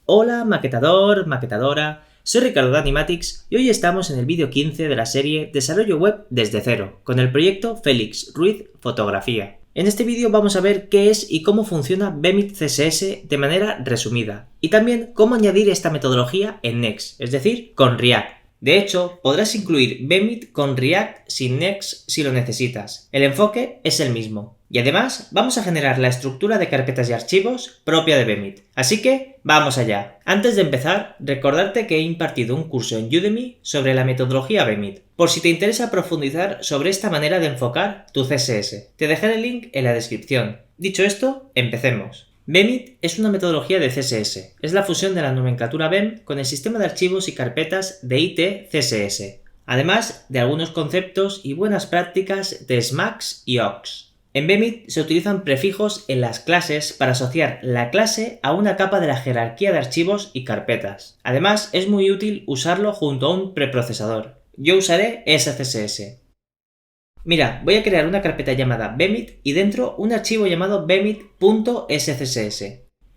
Hola maquetador, maquetadora, soy Ricardo de Animatics y hoy estamos en el vídeo 15 de la serie Desarrollo Web desde cero, con el proyecto Félix Ruiz Fotografía. En este vídeo vamos a ver qué es y cómo funciona Bemit CSS de manera resumida, y también cómo añadir esta metodología en Next, es decir, con React. De hecho, podrás incluir Bemit con React sin Next si lo necesitas. El enfoque es el mismo. Y además, vamos a generar la estructura de carpetas y archivos propia de Bemit. Así que, vamos allá. Antes de empezar, recordarte que he impartido un curso en Udemy sobre la metodología Bemit, por si te interesa profundizar sobre esta manera de enfocar tu CSS. Te dejaré el link en la descripción. Dicho esto, empecemos. Bemit es una metodología de CSS. Es la fusión de la nomenclatura BEM con el sistema de archivos y carpetas de IT CSS, además de algunos conceptos y buenas prácticas de SMAX y OX. En Bemit se utilizan prefijos en las clases para asociar la clase a una capa de la jerarquía de archivos y carpetas. Además, es muy útil usarlo junto a un preprocesador. Yo usaré SCSS. Mira, voy a crear una carpeta llamada Bemit y dentro un archivo llamado bemit.scss.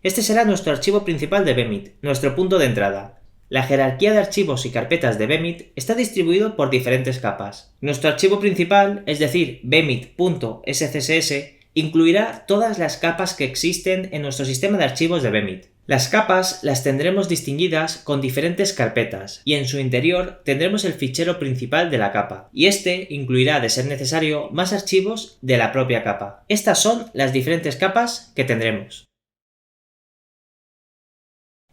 Este será nuestro archivo principal de Bemit, nuestro punto de entrada. La jerarquía de archivos y carpetas de Bemit está distribuido por diferentes capas. Nuestro archivo principal, es decir, bemit.scss, incluirá todas las capas que existen en nuestro sistema de archivos de Bemit. Las capas las tendremos distinguidas con diferentes carpetas y en su interior tendremos el fichero principal de la capa, y este incluirá, de ser necesario, más archivos de la propia capa. Estas son las diferentes capas que tendremos.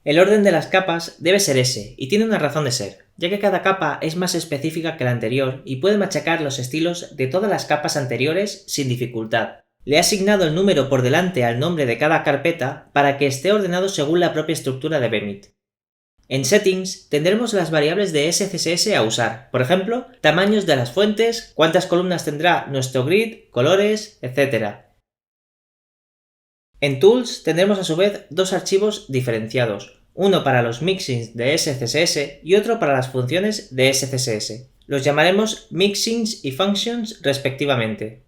El orden de las capas debe ser ese, y tiene una razón de ser, ya que cada capa es más específica que la anterior y puede machacar los estilos de todas las capas anteriores sin dificultad. Le he asignado el número por delante al nombre de cada carpeta para que esté ordenado según la propia estructura de Bemit. En Settings tendremos las variables de SCSS a usar, por ejemplo, tamaños de las fuentes, cuántas columnas tendrá nuestro grid, colores, etc. En Tools tendremos a su vez dos archivos diferenciados, uno para los mixins de SCSS y otro para las funciones de SCSS. Los llamaremos mixins y functions respectivamente.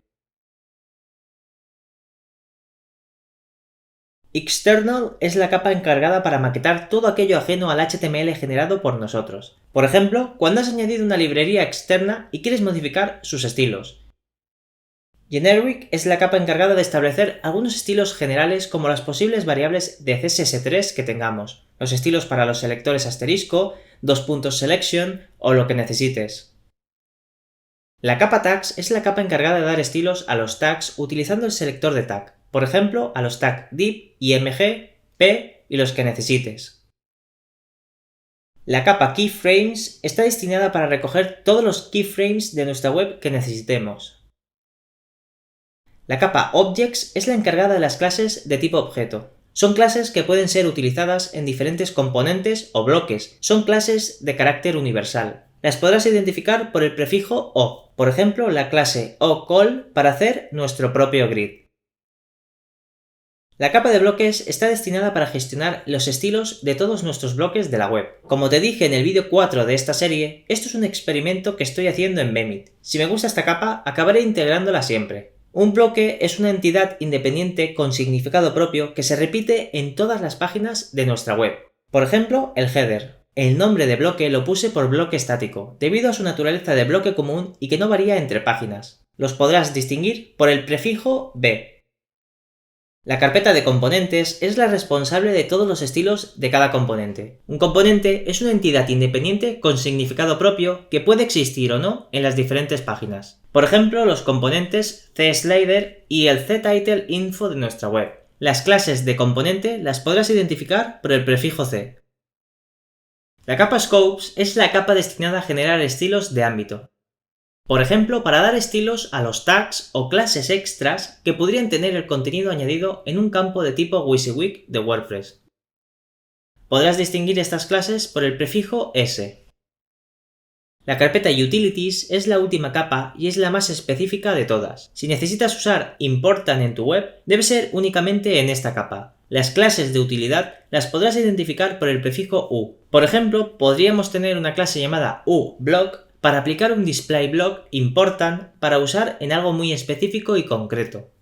External es la capa encargada para maquetar todo aquello ajeno al HTML generado por nosotros. Por ejemplo, cuando has añadido una librería externa y quieres modificar sus estilos. Generic es la capa encargada de establecer algunos estilos generales como las posibles variables de CSS3 que tengamos, los estilos para los selectores asterisco, selection o lo que necesites. La capa tags es la capa encargada de dar estilos a los tags utilizando el selector de tag. Por ejemplo, a los tags div, img, p y los que necesites. La capa keyframes está destinada para recoger todos los keyframes de nuestra web que necesitemos. La capa objects es la encargada de las clases de tipo objeto. Son clases que pueden ser utilizadas en diferentes componentes o bloques. Son clases de carácter universal. Las podrás identificar por el prefijo O, por ejemplo, la clase oCall para hacer nuestro propio grid. La capa de bloques está destinada para gestionar los estilos de todos nuestros bloques de la web. Como te dije en el vídeo 4 de esta serie, esto es un experimento que estoy haciendo en Bemit. Si me gusta esta capa, acabaré integrándola siempre. Un bloque es una entidad independiente con significado propio que se repite en todas las páginas de nuestra web. Por ejemplo, el header. El nombre de bloque lo puse por bloque estático, debido a su naturaleza de bloque común y que no varía entre páginas. Los podrás distinguir por el prefijo B. La carpeta de componentes es la responsable de todos los estilos de cada componente. Un componente es una entidad independiente con significado propio que puede existir o no en las diferentes páginas. Por ejemplo, los componentes CSlider y el CTitleInfo de nuestra web. Las clases de componente las podrás identificar por el prefijo C. La capa Scopes es la capa destinada a generar estilos de ámbito. Por ejemplo, para dar estilos a los tags o clases extras que podrían tener el contenido añadido en un campo de tipo WYSIWYG de WordPress. Podrás distinguir estas clases por el prefijo S. La carpeta Utilities es la última capa y es la más específica de todas. Si necesitas usar Important en tu web, debe ser únicamente en esta capa. Las clases de utilidad las podrás identificar por el prefijo U. Por ejemplo, podríamos tener una clase llamada uBlock para aplicar un display block important para usar en algo muy específico y concreto.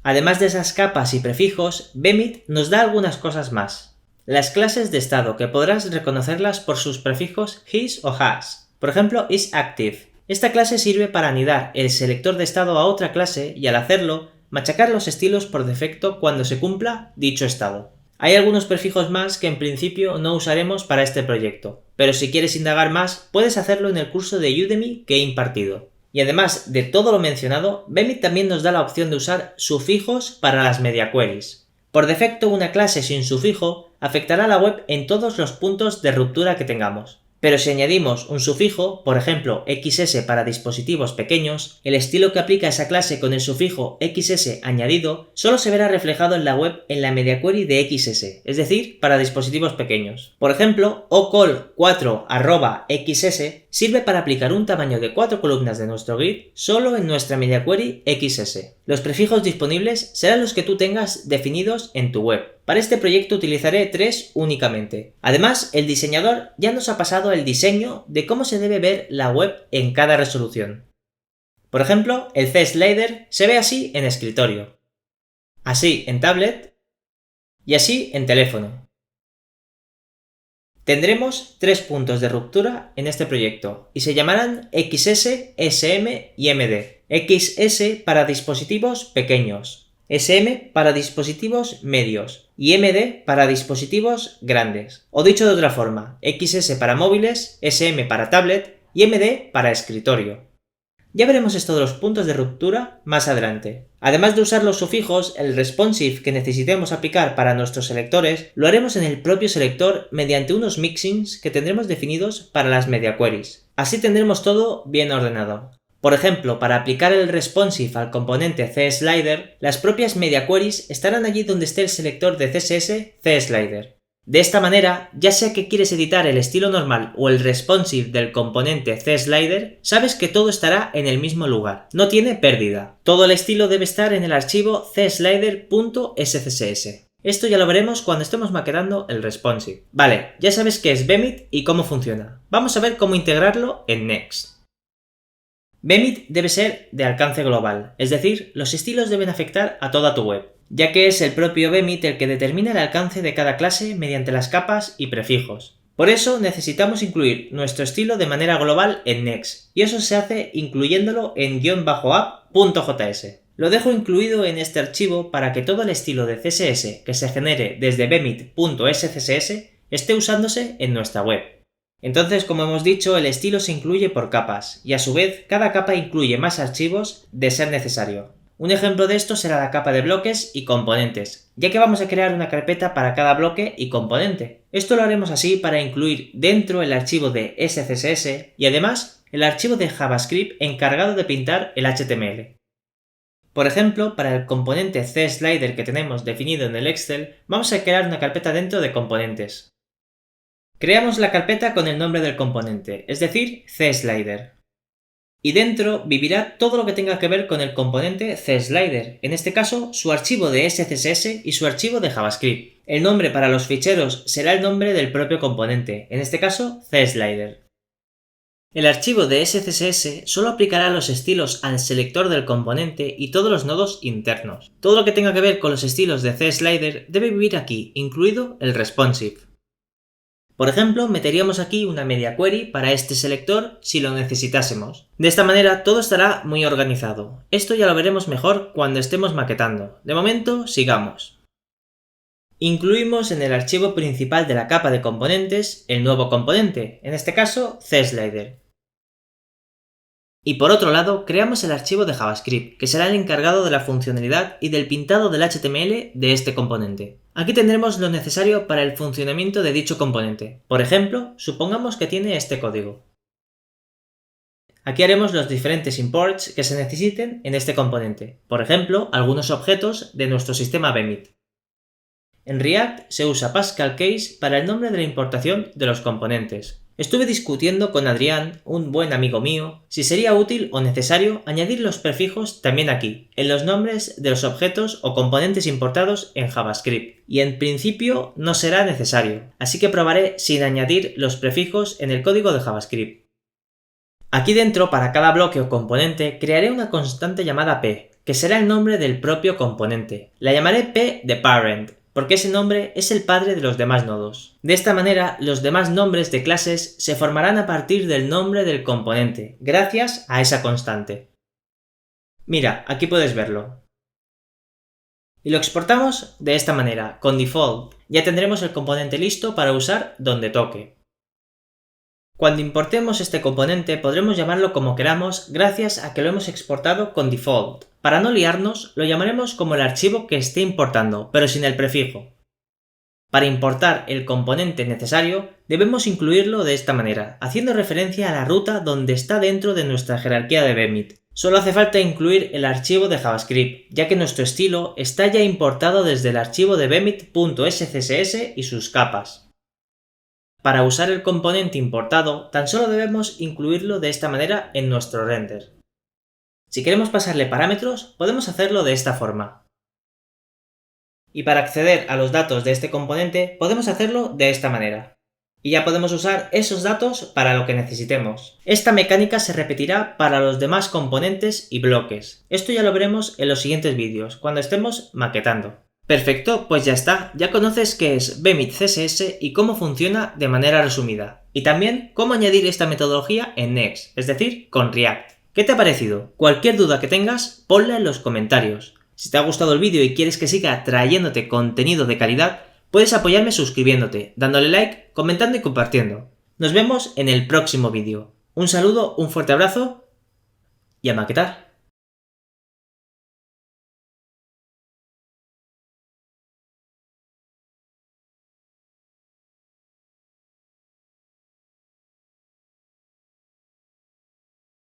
Además de esas capas y prefijos, Bemit nos da algunas cosas más. las clases de estado, que podrás reconocerlas por sus prefijos his o has. Por ejemplo, isActive. Esta clase sirve para anidar el selector de estado a otra clase y al hacerlo, machacar los estilos por defecto cuando se cumpla dicho estado. Hay algunos prefijos más que en principio no usaremos para este proyecto, pero si quieres indagar más, puedes hacerlo en el curso de Udemy que he impartido. Y además de todo lo mencionado, Bemit también nos da la opción de usar sufijos para las media queries. Por defecto, una clase sin sufijo afectará a la web en todos los puntos de ruptura que tengamos. Pero si añadimos un sufijo, por ejemplo XS para dispositivos pequeños, el estilo que aplica esa clase con el sufijo XS añadido solo se verá reflejado en la web en la media query de XS, es decir, para dispositivos pequeños. Por ejemplo, ocol4@xs sirve para aplicar un tamaño de 4 columnas de nuestro grid solo en nuestra media query XS. Los prefijos disponibles serán los que tú tengas definidos en tu web. Para este proyecto utilizaré 3 únicamente. Además, el diseñador ya nos ha pasado el diseño de cómo se debe ver la web en cada resolución. Por ejemplo, el C-Slider se ve así en escritorio, así en tablet y así en teléfono. Tendremos 3 puntos de ruptura en este proyecto y se llamarán XS, SM y MD. XS para dispositivos pequeños, SM para dispositivos medios y MD para dispositivos grandes. O dicho de otra forma, XS para móviles, SM para tablet y MD para escritorio. Ya veremos esto de los puntos de ruptura más adelante. Además de usar los sufijos, el responsive que necesitemos aplicar para nuestros selectores lo haremos en el propio selector mediante unos mixins que tendremos definidos para las media queries. Así tendremos todo bien ordenado. Por ejemplo, para aplicar el responsive al componente CSlider, las propias media queries estarán allí donde esté el selector de CSS CSlider. De esta manera, ya sea que quieres editar el estilo normal o el responsive del componente CSlider, sabes que todo estará en el mismo lugar, no tiene pérdida. Todo el estilo debe estar en el archivo cslider.scss. Esto ya lo veremos cuando estemos maquetando el responsive. Vale, ya sabes qué es Bemit y cómo funciona. Vamos a ver cómo integrarlo en Next. Bemit debe ser de alcance global, es decir, los estilos deben afectar a toda tu web, ya que es el propio Bemit el que determina el alcance de cada clase mediante las capas y prefijos. Por eso necesitamos incluir nuestro estilo de manera global en Next, y eso se hace incluyéndolo en -app.js. Lo dejo incluido en este archivo para que todo el estilo de CSS que se genere desde bemit.scss esté usándose en nuestra web. Entonces, como hemos dicho, el estilo se incluye por capas, y a su vez cada capa incluye más archivos de ser necesario. Un ejemplo de esto será la capa de bloques y componentes, ya que vamos a crear una carpeta para cada bloque y componente. Esto lo haremos así para incluir dentro el archivo de SCSS y además el archivo de JavaScript encargado de pintar el HTML. Por ejemplo, para el componente CSlider que tenemos definido en el Excel, vamos a crear una carpeta dentro de componentes. Creamos la carpeta con el nombre del componente, es decir, CSlider. Y dentro vivirá todo lo que tenga que ver con el componente CSlider, en este caso su archivo de SCSS y su archivo de JavaScript. El nombre para los ficheros será el nombre del propio componente, en este caso CSlider. El archivo de SCSS solo aplicará los estilos al selector del componente y todos los nodos internos. Todo lo que tenga que ver con los estilos de CSlider debe vivir aquí, incluido el responsive. Por ejemplo, meteríamos aquí una media query para este selector si lo necesitásemos. De esta manera todo estará muy organizado. Esto ya lo veremos mejor cuando estemos maquetando. De momento, sigamos. Incluimos en el archivo principal de la capa de componentes el nuevo componente, en este caso CSlider. Y por otro lado, creamos el archivo de JavaScript, que será el encargado de la funcionalidad y del pintado del HTML de este componente. Aquí tendremos lo necesario para el funcionamiento de dicho componente. Por ejemplo, supongamos que tiene este código. Aquí haremos los diferentes imports que se necesiten en este componente. Por ejemplo, algunos objetos de nuestro sistema Bemit. En React se usa Pascal Case para el nombre de la importación de los componentes. Estuve discutiendo con Adrián, un buen amigo mío, si sería útil o necesario añadir los prefijos también aquí, en los nombres de los objetos o componentes importados en JavaScript, y en principio no será necesario, así que probaré sin añadir los prefijos en el código de JavaScript. Aquí dentro, para cada bloque o componente, crearé una constante llamada p, que será el nombre del propio componente. La llamaré p de parent, porque ese nombre es el padre de los demás nodos. De esta manera, los demás nombres de clases se formarán a partir del nombre del componente, gracias a esa constante. Mira, aquí puedes verlo. Y lo exportamos de esta manera, con default. Ya tendremos el componente listo para usar donde toque. Cuando importemos este componente podremos llamarlo como queramos gracias a que lo hemos exportado con default. Para no liarnos, lo llamaremos como el archivo que esté importando, pero sin el prefijo. Para importar el componente necesario, debemos incluirlo de esta manera, haciendo referencia a la ruta donde está dentro de nuestra jerarquía de Bemit. Solo hace falta incluir el archivo de JavaScript, ya que nuestro estilo está ya importado desde el archivo de bemit.scss y sus capas. Para usar el componente importado, tan solo debemos incluirlo de esta manera en nuestro render. Si queremos pasarle parámetros, podemos hacerlo de esta forma. Y para acceder a los datos de este componente, podemos hacerlo de esta manera. Y ya podemos usar esos datos para lo que necesitemos. Esta mecánica se repetirá para los demás componentes y bloques. Esto ya lo veremos en los siguientes vídeos, cuando estemos maquetando. Perfecto, pues ya está, ya conoces qué es Bemit CSS y cómo funciona de manera resumida. Y también cómo añadir esta metodología en Next, es decir, con React. ¿Qué te ha parecido? Cualquier duda que tengas, ponla en los comentarios. Si te ha gustado el vídeo y quieres que siga trayéndote contenido de calidad, puedes apoyarme suscribiéndote, dándole like, comentando y compartiendo. Nos vemos en el próximo vídeo. Un saludo, un fuerte abrazo y a maquetar.